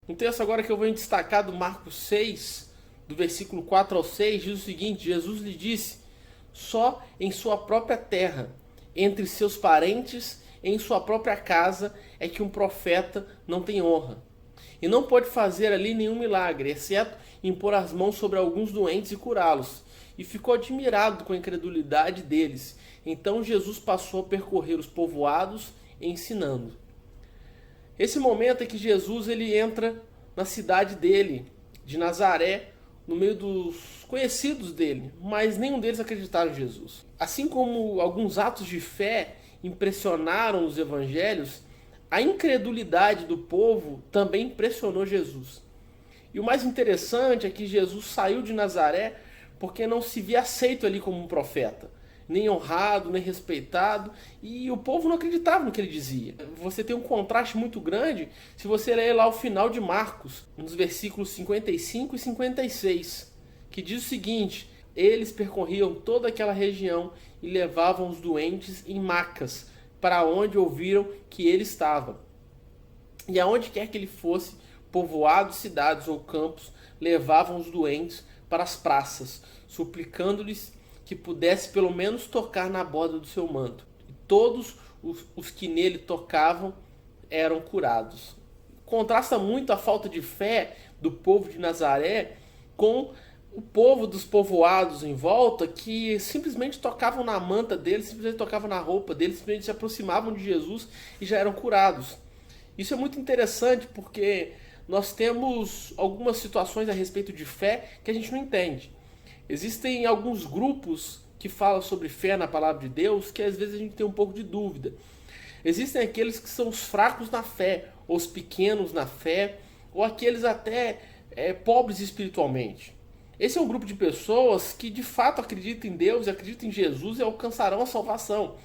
Um texto agora que eu vou destacar do Marcos 6, do versículo 4 ao 6, diz o seguinte: Jesus lhe disse: só em sua própria terra, entre seus parentes, em sua própria casa, é que um profeta não tem honra. E não pode fazer ali nenhum milagre, exceto impor as mãos sobre alguns doentes e curá-los. E ficou admirado com a incredulidade deles. Então Jesus passou a percorrer os povoados ensinando. Esse momento é que Jesus ele entra na cidade dele, de Nazaré, no meio dos conhecidos dele, mas nenhum deles acreditaram em Jesus. Assim como alguns atos de fé impressionaram os evangelhos, a incredulidade do povo também impressionou Jesus. E o mais interessante é que Jesus saiu de Nazaré porque não se via aceito ali como um profeta, nem honrado, nem respeitado, e o povo não acreditava no que ele dizia. Você tem um contraste muito grande se você ler lá o final de Marcos, nos versículos 55 e 56, que diz o seguinte: eles percorriam toda aquela região e levavam os doentes em macas para onde ouviram que ele estava. E aonde quer que ele fosse, povoados, cidades ou campos, levavam os doentes para as praças, suplicando-lhes que pudesse pelo menos tocar na borda do seu manto. E todos os que nele tocavam eram curados. Contrasta muito a falta de fé do povo de Nazaré com o povo dos povoados em volta, que simplesmente tocavam na manta deles, simplesmente tocavam na roupa deles, simplesmente se aproximavam de Jesus e já eram curados. Isso é muito interessante porque nós temos algumas situações a respeito de fé que a gente não entende. Existem alguns grupos que falam sobre fé na palavra de Deus que às vezes a gente tem um pouco de dúvida. Existem aqueles que são os fracos na fé, ou os pequenos na fé, ou aqueles até pobres espiritualmente. Esse é um grupo de pessoas que de fato acreditam em Deus, acreditam em Jesus e alcançarão a salvação.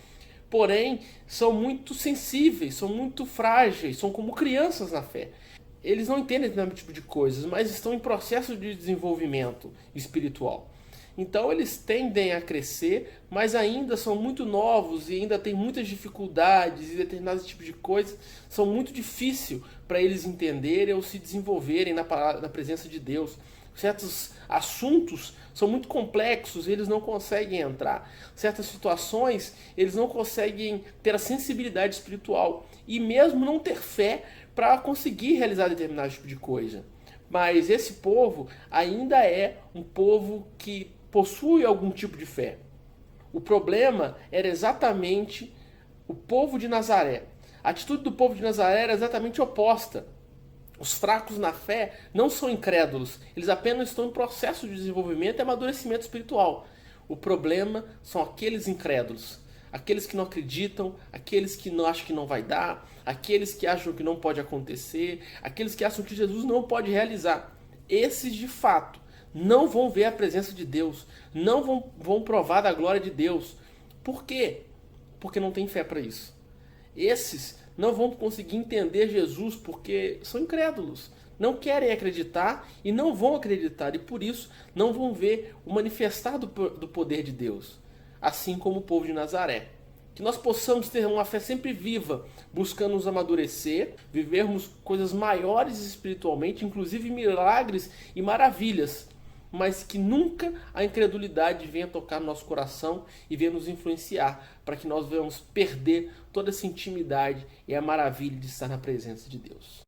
Porém, são muito sensíveis, são muito frágeis, são como crianças na fé. Eles não entendem esse mesmo tipo de coisas, mas estão em processo de desenvolvimento espiritual. Então eles tendem a crescer, mas ainda são muito novos e ainda têm muitas dificuldades e determinados tipos de coisas são muito difíceis para eles entenderem ou se desenvolverem na presença de Deus. Certos assuntos são muito complexos e eles não conseguem entrar. Certas situações eles não conseguem ter a sensibilidade espiritual e mesmo não ter fé para conseguir realizar determinado tipo de coisa. Mas esse povo ainda é um povo que possui algum tipo de fé. O problema era exatamente o povo de Nazaré. A atitude do povo de Nazaré era exatamente oposta. Os fracos na fé não são incrédulos, eles apenas estão em processo de desenvolvimento e amadurecimento espiritual. O problema são aqueles incrédulos, aqueles que não acreditam, aqueles que não acham que não vai dar, aqueles que acham que não pode acontecer, aqueles que acham que Jesus não pode realizar. Esses de fato não vão ver a presença de Deus, não vão provar da glória de Deus. Por quê? Porque não tem fé para isso. Esses não vão conseguir entender Jesus porque são incrédulos, não querem acreditar e não vão acreditar, e por isso não vão ver o manifestar do poder de Deus, assim como o povo de Nazaré. Que nós possamos ter uma fé sempre viva, buscando nos amadurecer, vivermos coisas maiores espiritualmente, inclusive milagres e maravilhas, mas que nunca a incredulidade venha tocar no nosso coração e venha nos influenciar, para que nós venhamos perder toda essa intimidade e a maravilha de estar na presença de Deus.